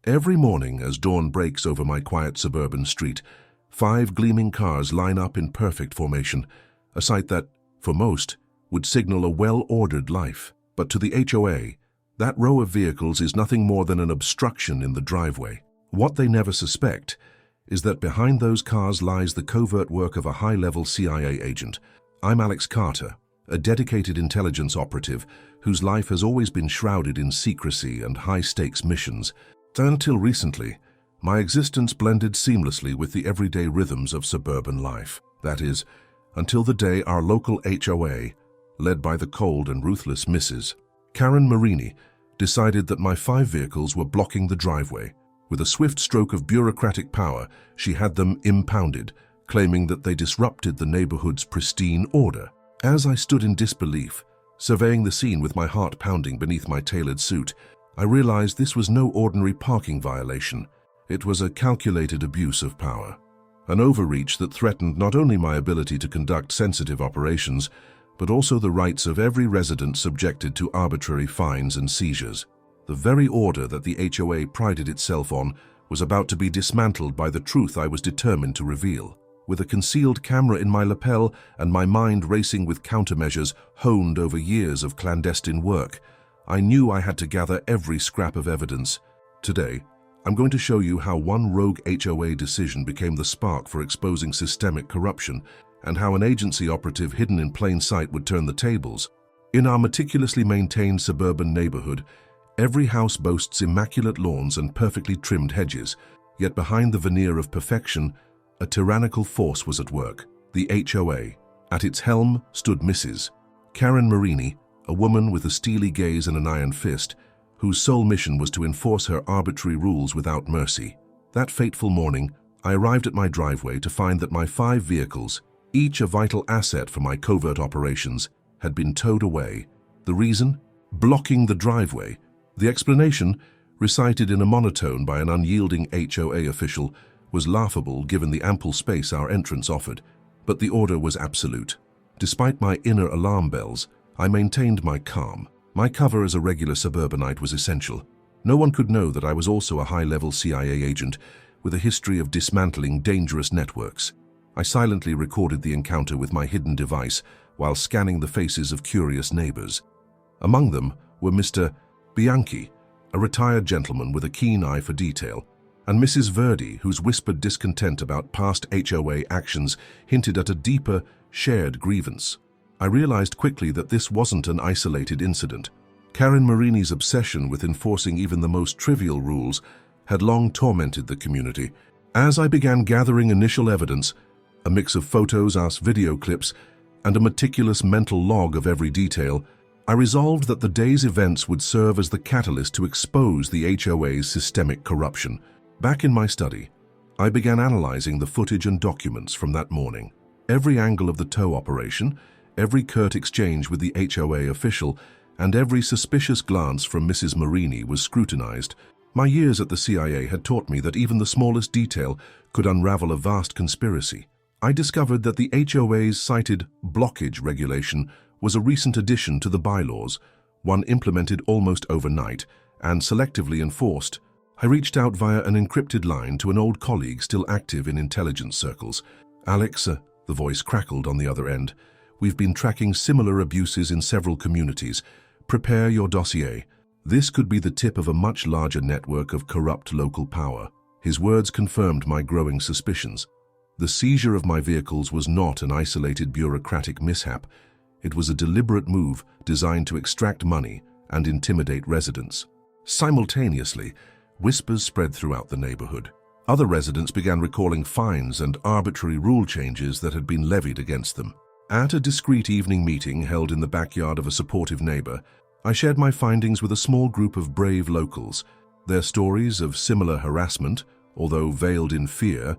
Every morning as dawn breaks over my quiet suburban street, 5 gleaming cars line up in perfect formation, a sight that, for most, would signal a well-ordered life. But to the HOA, that row of vehicles is nothing more than an obstruction in the driveway. What they never suspect is that behind those cars lies the covert work of a high-level CIA agent. I'm Alex Carter, a dedicated intelligence operative whose life has always been shrouded in secrecy and high-stakes missions. Until recently, my existence blended seamlessly with the everyday rhythms of suburban life. That is, until the day our local HOA, led by the cold and ruthless Mrs. Karen Marini, decided that my 5 vehicles were blocking the driveway. With a swift stroke of bureaucratic power, she had them impounded, claiming that they disrupted the neighborhood's pristine order. As I stood in disbelief, surveying the scene with my heart pounding beneath my tailored suit, I realized this was no ordinary parking violation. It was a calculated abuse of power, an overreach that threatened not only my ability to conduct sensitive operations, but also the rights of every resident subjected to arbitrary fines and seizures. The very order that the HOA prided itself on was about to be dismantled by the truth I was determined to reveal. With a concealed camera in my lapel and my mind racing with countermeasures honed over years of clandestine work, I knew I had to gather every scrap of evidence. Today, I'm going to show you how one rogue HOA decision became the spark for exposing systemic corruption, and how an agency operative hidden in plain sight would turn the tables. In our meticulously maintained suburban neighborhood, every house boasts immaculate lawns and perfectly trimmed hedges, yet behind the veneer of perfection, a tyrannical force was at work, the HOA. At its helm stood Mrs. Karen Marini, a woman with a steely gaze and an iron fist, whose sole mission was to enforce her arbitrary rules without mercy. That fateful morning, I arrived at my driveway to find that my 5 vehicles, each a vital asset for my covert operations, had been towed away. The reason? Blocking the driveway. The explanation, recited in a monotone by an unyielding HOA official, was laughable given the ample space our entrance offered, but the order was absolute. Despite my inner alarm bells, I maintained my calm. My cover as a regular suburbanite was essential. No one could know that I was also a high-level CIA agent with a history of dismantling dangerous networks. I silently recorded the encounter with my hidden device while scanning the faces of curious neighbors. Among them were Mr. Bianchi, a retired gentleman with a keen eye for detail, and Mrs. Verdi, whose whispered discontent about past HOA actions hinted at a deeper, shared grievance. I realized quickly that this wasn't an isolated incident. Karen Marini's obsession with enforcing even the most trivial rules had long tormented the community. As I began gathering initial evidence, a mix of photos, video clips, and a meticulous mental log of every detail, I resolved that the day's events would serve as the catalyst to expose the HOA's systemic corruption. Back in my study, I began analyzing the footage and documents from that morning. Every angle of the tow operation, every curt exchange with the HOA official, and every suspicious glance from Mrs. Marini was scrutinized. My years at the CIA had taught me that even the smallest detail could unravel a vast conspiracy. I discovered that the HOA's cited blockage regulation was a recent addition to the bylaws, one implemented almost overnight and selectively enforced. I reached out via an encrypted line to an old colleague still active in intelligence circles. "Alex," the voice crackled on the other end, "we've been tracking similar abuses in several communities. Prepare your dossier. This could be the tip of a much larger network of corrupt local power." His words confirmed my growing suspicions. The seizure of my vehicles was not an isolated bureaucratic mishap. It was a deliberate move designed to extract money and intimidate residents. Simultaneously, whispers spread throughout the neighborhood. Other residents began recalling fines and arbitrary rule changes that had been levied against them. At a discreet evening meeting held in the backyard of a supportive neighbor, I shared my findings with a small group of brave locals. Their stories of similar harassment, although veiled in fear,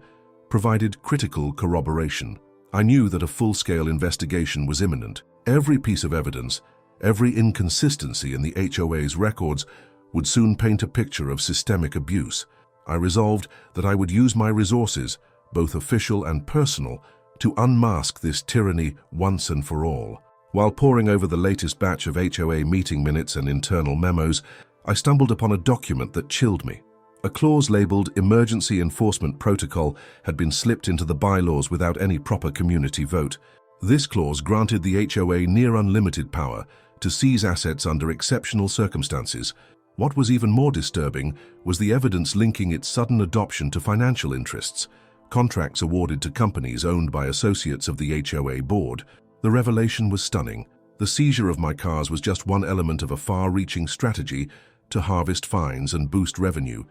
provided critical corroboration. I knew that a full-scale investigation was imminent. Every piece of evidence, every inconsistency in the HOA's records would soon paint a picture of systemic abuse. I resolved that I would use my resources, both official and personal, to unmask this tyranny once and for all. While poring over the latest batch of HOA meeting minutes and internal memos, I stumbled upon a document that chilled me. A clause labeled Emergency Enforcement Protocol had been slipped into the bylaws without any proper community vote. This clause granted the HOA near unlimited power to seize assets under exceptional circumstances. What was even more disturbing was the evidence linking its sudden adoption to financial interests, contracts awarded to companies owned by associates of the HOA board. The revelation was stunning. The seizure of my cars was just one element of a far-reaching strategy to harvest fines and boost revenue,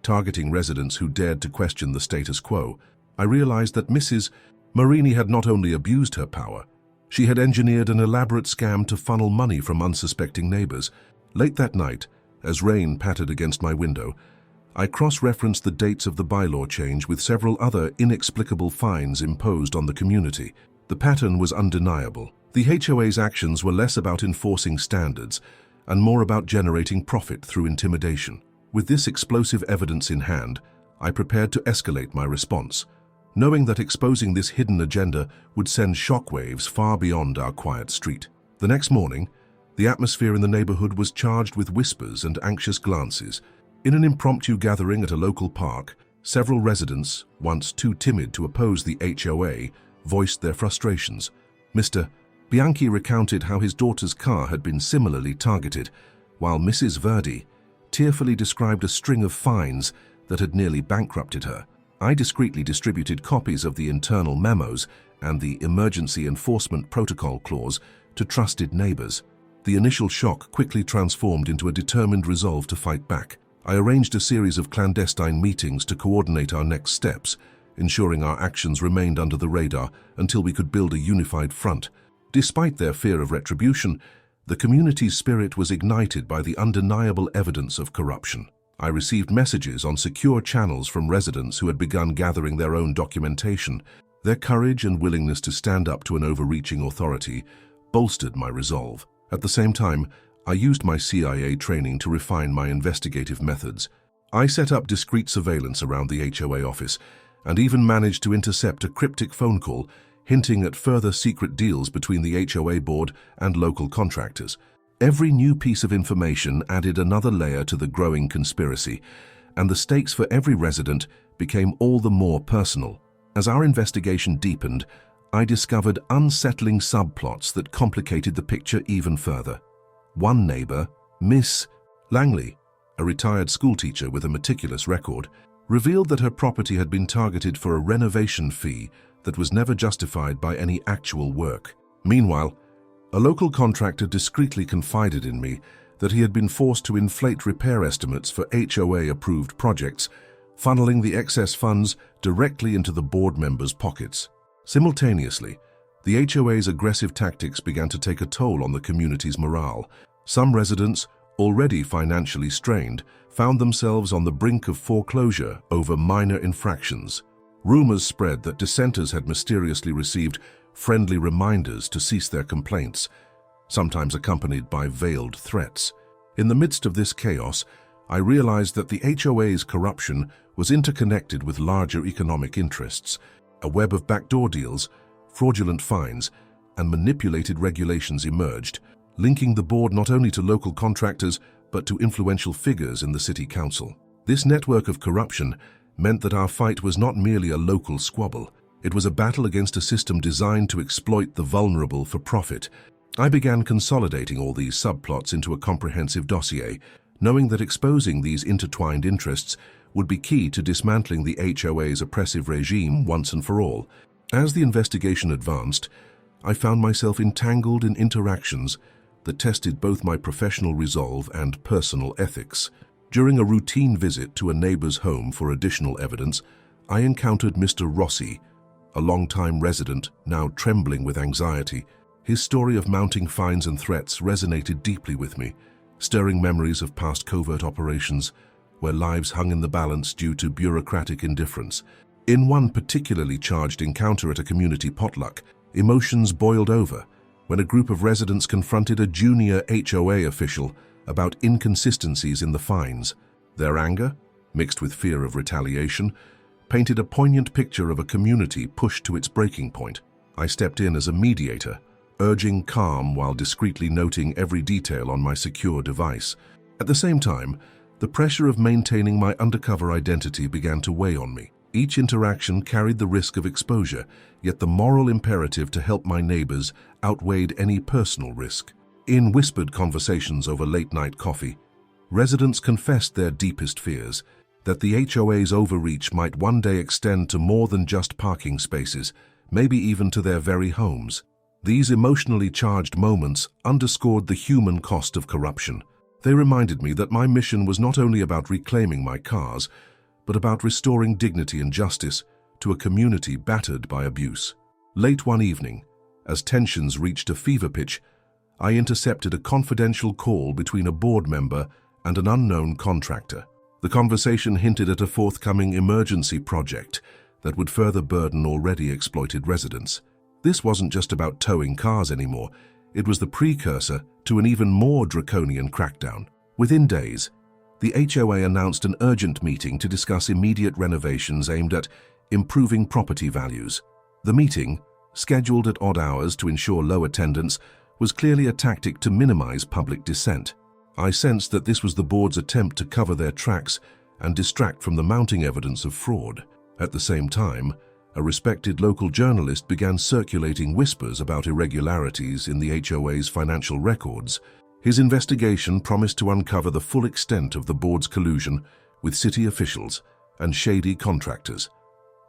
targeting residents who dared to question the status quo. I realized that Mrs. Marini had not only abused her power, she had engineered an elaborate scam to funnel money from unsuspecting neighbors. Late that night, as rain pattered against my window, I cross-referenced the dates of the bylaw change with several other inexplicable fines imposed on the community. The pattern was undeniable. The HOA's actions were less about enforcing standards and more about generating profit through intimidation. With this explosive evidence in hand, I prepared to escalate my response, knowing that exposing this hidden agenda would send shockwaves far beyond our quiet street. The next morning, the atmosphere in the neighborhood was charged with whispers and anxious glances. In an impromptu gathering at a local park, several residents, once too timid to oppose the HOA, voiced their frustrations. Mr. Bianchi recounted how his daughter's car had been similarly targeted, while Mrs. Verdi tearfully described a string of fines that had nearly bankrupted her. I discreetly distributed copies of the internal memos and the Emergency Enforcement Protocol clause to trusted neighbors. The initial shock quickly transformed into a determined resolve to fight back. I arranged a series of clandestine meetings to coordinate our next steps, ensuring our actions remained under the radar until we could build a unified front. Despite their fear of retribution, the community's spirit was ignited by the undeniable evidence of corruption. I received messages on secure channels from residents who had begun gathering their own documentation. Their courage and willingness to stand up to an overreaching authority bolstered my resolve. At the same time, I used my CIA training to refine my investigative methods. I set up discreet surveillance around the HOA office and even managed to intercept a cryptic phone call hinting at further secret deals between the HOA board and local contractors. Every new piece of information added another layer to the growing conspiracy, and the stakes for every resident became all the more personal. As our investigation deepened, I discovered unsettling subplots that complicated the picture even further. One neighbor, Miss Langley, a retired schoolteacher with a meticulous record, revealed that her property had been targeted for a renovation fee that was never justified by any actual work. Meanwhile, a local contractor discreetly confided in me that he had been forced to inflate repair estimates for HOA-approved projects, funneling the excess funds directly into the board members' pockets. Simultaneously, the HOA's aggressive tactics began to take a toll on the community's morale. Some residents, already financially strained, found themselves on the brink of foreclosure over minor infractions. Rumors spread that dissenters had mysteriously received friendly reminders to cease their complaints, sometimes accompanied by veiled threats. In the midst of this chaos, I realized that the HOA's corruption was interconnected with larger economic interests. A web of backdoor deals, fraudulent fines, and manipulated regulations emerged, linking the board not only to local contractors but to influential figures in the city council. This network of corruption meant that our fight was not merely a local squabble. It was a battle against a system designed to exploit the vulnerable for profit. I began consolidating all these subplots into a comprehensive dossier, knowing that exposing these intertwined interests would be key to dismantling the HOA's oppressive regime once and for all. As the investigation advanced, I found myself entangled in interactions that tested both my professional resolve and personal ethics. During a routine visit to a neighbor's home for additional evidence, I encountered Mr. Rossi, a longtime resident now trembling with anxiety. His story of mounting fines and threats resonated deeply with me, stirring memories of past covert operations where lives hung in the balance due to bureaucratic indifference. In one particularly charged encounter at a community potluck, emotions boiled over when a group of residents confronted a junior HOA official about inconsistencies in the fines. Their anger, mixed with fear of retaliation, painted a poignant picture of a community pushed to its breaking point. I stepped in as a mediator, urging calm while discreetly noting every detail on my secure device. At the same time, The pressure of maintaining my undercover identity began to weigh on me. Each interaction carried the risk of exposure, yet the moral imperative to help my neighbors outweighed any personal risk. In whispered conversations over late-night coffee, residents confessed their deepest fears, that the HOA's overreach might one day extend to more than just parking spaces, maybe even to their very homes. These emotionally charged moments underscored the human cost of corruption. They reminded me that my mission was not only about reclaiming my cars, but about restoring dignity and justice to a community battered by abuse. Late one evening, as tensions reached a fever pitch, I intercepted a confidential call between a board member and an unknown contractor. The conversation hinted at a forthcoming emergency project that would further burden already exploited residents. This wasn't just about towing cars anymore, it was the precursor to an even more draconian crackdown. Within days, the HOA announced an urgent meeting to discuss immediate renovations aimed at improving property values. The meeting, scheduled at odd hours to ensure low attendance, was clearly a tactic to minimize public dissent. I sensed that this was the board's attempt to cover their tracks and distract from the mounting evidence of fraud. At the same time, a respected local journalist began circulating whispers about irregularities in the HOA's financial records. His investigation promised to uncover the full extent of the board's collusion with city officials and shady contractors.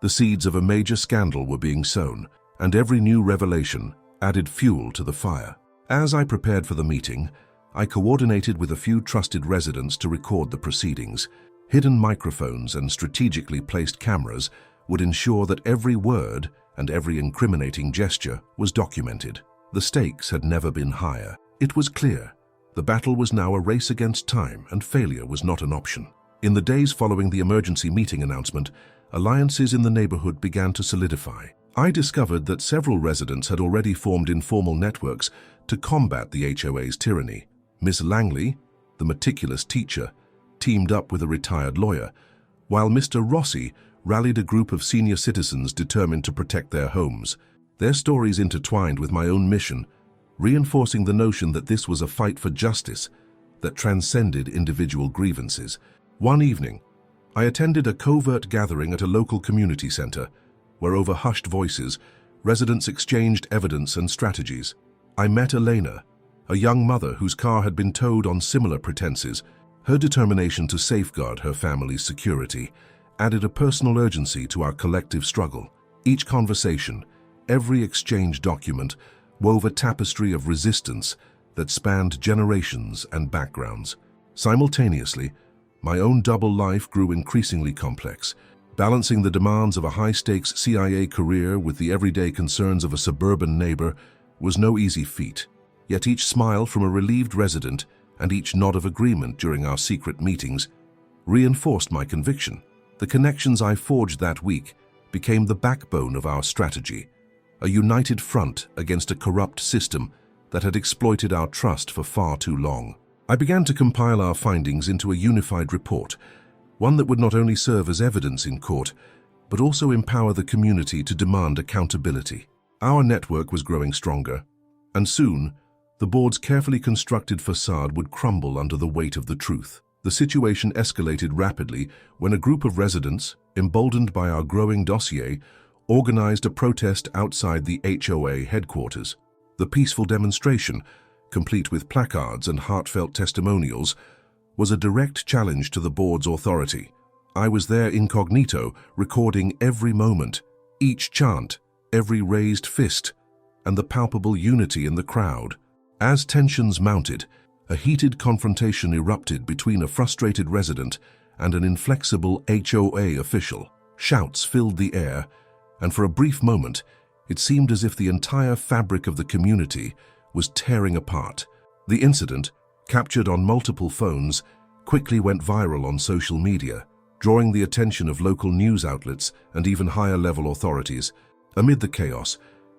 The seeds of a major scandal were being sown, and every new revelation added fuel to the fire. As I prepared for the meeting, I coordinated with a few trusted residents to record the proceedings. Hidden microphones and strategically placed cameras would ensure that every word and every incriminating gesture was documented. The stakes had never been higher. It was clear. The battle was now a race against time, and failure was not an option. In the days following the emergency meeting announcement, alliances in the neighborhood began to solidify. I discovered that several residents had already formed informal networks to combat the HOA's tyranny. Miss Langley, the meticulous teacher, teamed up with a retired lawyer, while Mr. Rossi rallied a group of senior citizens determined to protect their homes. Their stories intertwined with my own mission, reinforcing the notion that this was a fight for justice that transcended individual grievances. One evening, I attended a covert gathering at a local community center, where over hushed voices, residents exchanged evidence and strategies. I met Elena, a young mother whose car had been towed on similar pretenses. Her determination to safeguard her family's security added a personal urgency to our collective struggle. Each conversation, every exchange document, wove a tapestry of resistance that spanned generations and backgrounds. Simultaneously, my own double life grew increasingly complex. Balancing the demands of a high-stakes CIA career with the everyday concerns of a suburban neighbor was no easy feat. Yet each smile from a relieved resident and each nod of agreement during our secret meetings reinforced my conviction. The connections I forged that week became the backbone of our strategy, a united front against a corrupt system that had exploited our trust for far too long. I began to compile our findings into a unified report, one that would not only serve as evidence in court, but also empower the community to demand accountability. Our network was growing stronger, and soon, the board's carefully constructed facade would crumble under the weight of the truth. The situation escalated rapidly when a group of residents, emboldened by our growing dossier, organized a protest outside the HOA headquarters. The peaceful demonstration, complete with placards and heartfelt testimonials, was a direct challenge to the board's authority. I was there incognito, recording every moment, each chant, every raised fist, and the palpable unity in the crowd. As tensions mounted, a heated confrontation erupted between a frustrated resident and an inflexible HOA official. Shouts filled the air, and for a brief moment, it seemed as if the entire fabric of the community was tearing apart. The incident, captured on multiple phones, quickly went viral on social media, drawing the attention of local news outlets and even higher-level authorities. Amid the chaos,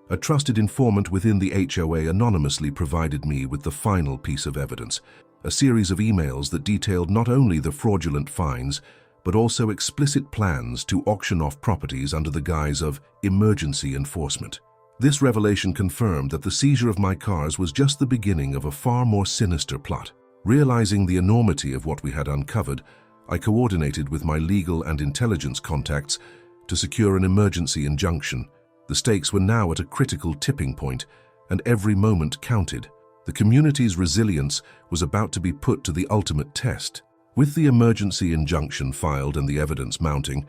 a trusted informant within the HOA anonymously provided me with the final piece of evidence, a series of emails that detailed not only the fraudulent fines, but also explicit plans to auction off properties under the guise of emergency enforcement. This revelation confirmed that the seizure of my cars was just the beginning of a far more sinister plot. Realizing the enormity of what we had uncovered, I coordinated with my legal and intelligence contacts to secure an emergency injunction. The stakes were now at a critical tipping point, and every moment counted. The community's resilience was about to be put to the ultimate test. With the emergency injunction filed and the evidence mounting,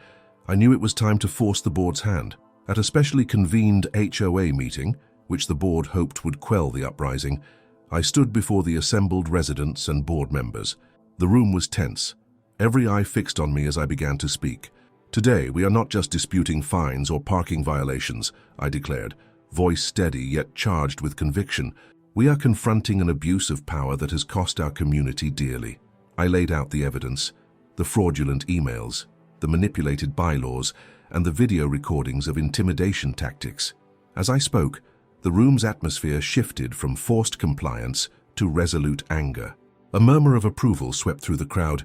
I knew it was time to force the board's hand. At a specially convened HOA meeting, which the board hoped would quell the uprising, I stood before the assembled residents and board members. The room was tense, every eye fixed on me as I began to speak. "Today, we are not just disputing fines or parking violations," I declared, voice steady yet charged with conviction. "We are confronting an abuse of power that has cost our community dearly." I laid out the evidence, the fraudulent emails, the manipulated bylaws, and the video recordings of intimidation tactics. As I spoke, the room's atmosphere shifted from forced compliance to resolute anger. A murmur of approval swept through the crowd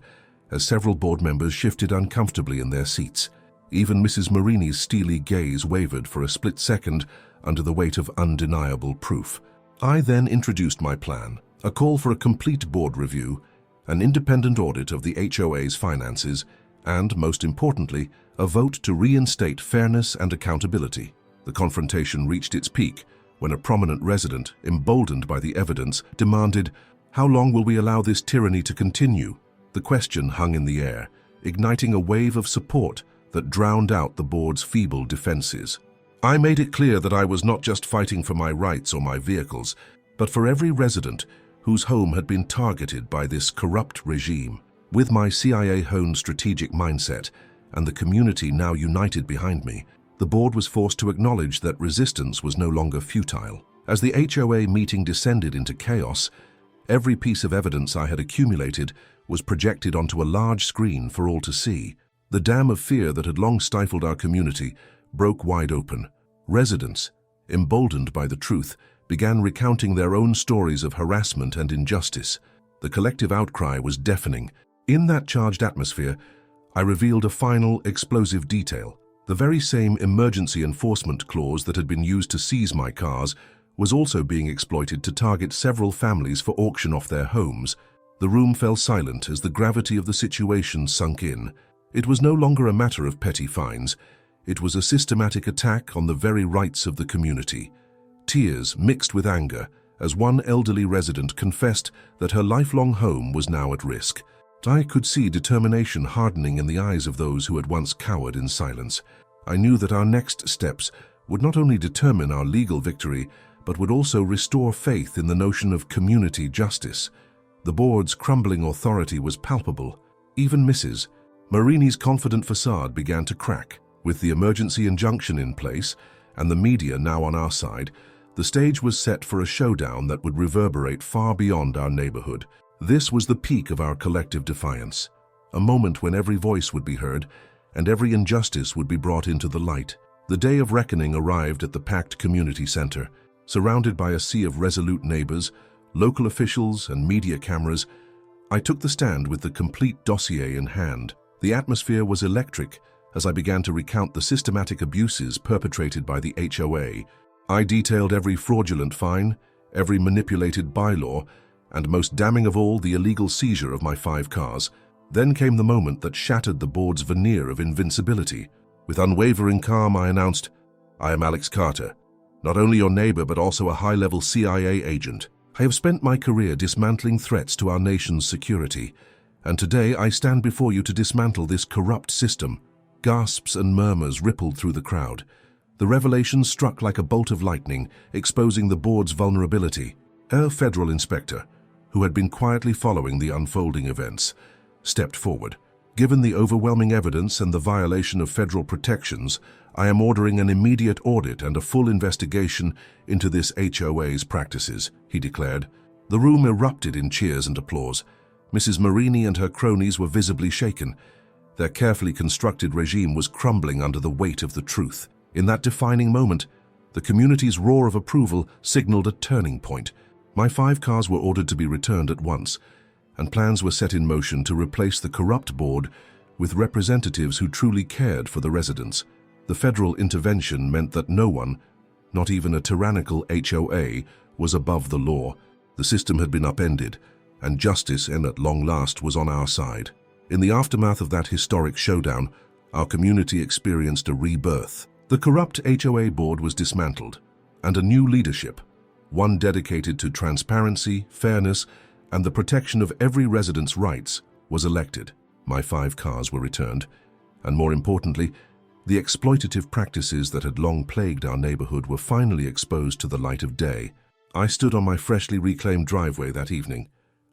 as several board members shifted uncomfortably in their seats. Even Mrs. Marini's steely gaze wavered for a split second under the weight of undeniable proof. I then introduced my plan, a call for a complete board review, an independent audit of the HOA's finances, and, most importantly, a vote to reinstate fairness and accountability. The confrontation reached its peak when a prominent resident, emboldened by the evidence, demanded, "How long will we allow this tyranny to continue?" The question hung in the air, igniting a wave of support that drowned out the board's feeble defenses. I made it clear that I was not just fighting for my rights or my vehicles, but for every resident whose home had been targeted by this corrupt regime. With my CIA-honed strategic mindset and the community now united behind me, the board was forced to acknowledge that resistance was no longer futile. As the HOA meeting descended into chaos, every piece of evidence I had accumulated was projected onto a large screen for all to see. The dam of fear that had long stifled our community broke wide open. Residents, emboldened by the truth, began recounting their own stories of harassment and injustice. The collective outcry was deafening. In that charged atmosphere, I revealed a final, explosive detail. The very same emergency enforcement clause that had been used to seize my cars was also being exploited to target several families for auction off their homes. The room fell silent as the gravity of the situation sunk in. It was no longer a matter of petty fines. It was a systematic attack on the very rights of the community. Tears mixed with anger as one elderly resident confessed that her lifelong home was now at risk. I could see determination hardening in the eyes of those who had once cowered in silence. I knew that our next steps would not only determine our legal victory, but would also restore faith in the notion of community justice. The board's crumbling authority was palpable. Even Mrs. Marini's confident facade began to crack. With the emergency injunction in place and the media now on our side, the stage was set for a showdown that would reverberate far beyond our neighborhood. This was the peak of our collective defiance, a moment when every voice would be heard and every injustice would be brought into the light. The day of reckoning arrived at the packed community center. Surrounded by a sea of resolute neighbors, local officials, and media cameras, I took the stand with the complete dossier in hand. The atmosphere was electric as I began to recount the systematic abuses perpetrated by the HOA. I detailed every fraudulent fine, every manipulated bylaw, and most damning of all, the illegal seizure of my 5 cars. Then came the moment that shattered the board's veneer of invincibility. With unwavering calm, I announced, "I am Alex Carter, not only your neighbor but also a high-level CIA agent. I have spent my career dismantling threats to our nation's security, and today I stand before you to dismantle this corrupt system." Gasps and murmurs rippled through the crowd. The revelation struck like a bolt of lightning, exposing the board's vulnerability. A federal inspector, who had been quietly following the unfolding events, stepped forward. "Given the overwhelming evidence and the violation of federal protections, I am ordering an immediate audit and a full investigation into this HOA's practices," he declared. The room erupted in cheers and applause. Mrs. Marini and her cronies were visibly shaken. Their carefully constructed regime was crumbling under the weight of the truth. In that defining moment, the community's roar of approval signaled a turning point. My 5 cars were ordered to be returned at once, and plans were set in motion to replace the corrupt board with representatives who truly cared for the residents. The federal intervention meant that no one, not even a tyrannical HOA, was above the law. The system had been upended, and justice, and at long last, was on our side. In the aftermath of that historic showdown, our community experienced a rebirth. The corrupt HOA board was dismantled, and a new leadership, one dedicated to transparency, fairness, and the protection of every resident's rights, was elected. My 5 cars were returned, and more importantly, the exploitative practices that had long plagued our neighborhood were finally exposed to the light of day. I stood on my freshly reclaimed driveway that evening,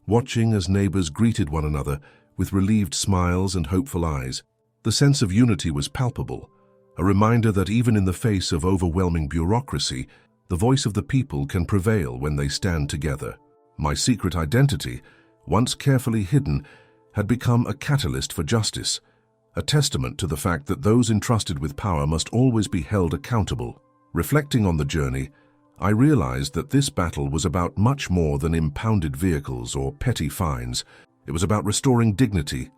watching as neighbors greeted one another with relieved smiles and hopeful eyes. The sense of unity was palpable, a reminder that even in the face of overwhelming bureaucracy, the voice of the people can prevail when they stand together. My secret identity, once carefully hidden, had become a catalyst for justice, a testament to the fact that those entrusted with power must always be held accountable. Reflecting on the journey, I realized that this battle was about much more than impounded vehicles or petty fines. It was about restoring dignity,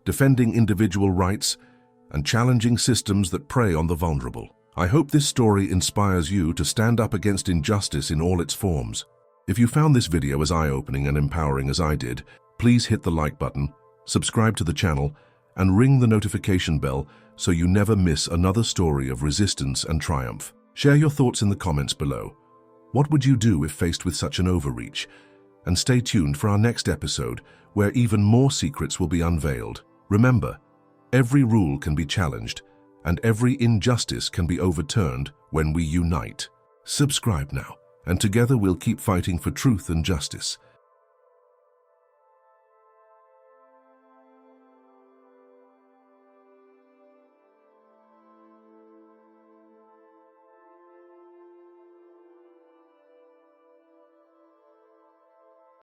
defending individual rights, and challenging systems that prey on the vulnerable. I hope this story inspires you to stand up against injustice in all its forms. If you found this video as eye-opening and empowering as I did, please hit the like button, subscribe to the channel, and ring the notification bell so you never miss another story of resistance and triumph. Share your thoughts in the comments below. What would you do if faced with such an overreach? And stay tuned for our next episode, where even more secrets will be unveiled. Remember, every rule can be challenged, and every injustice can be overturned when we unite. Subscribe now, and together we'll keep fighting for truth and justice.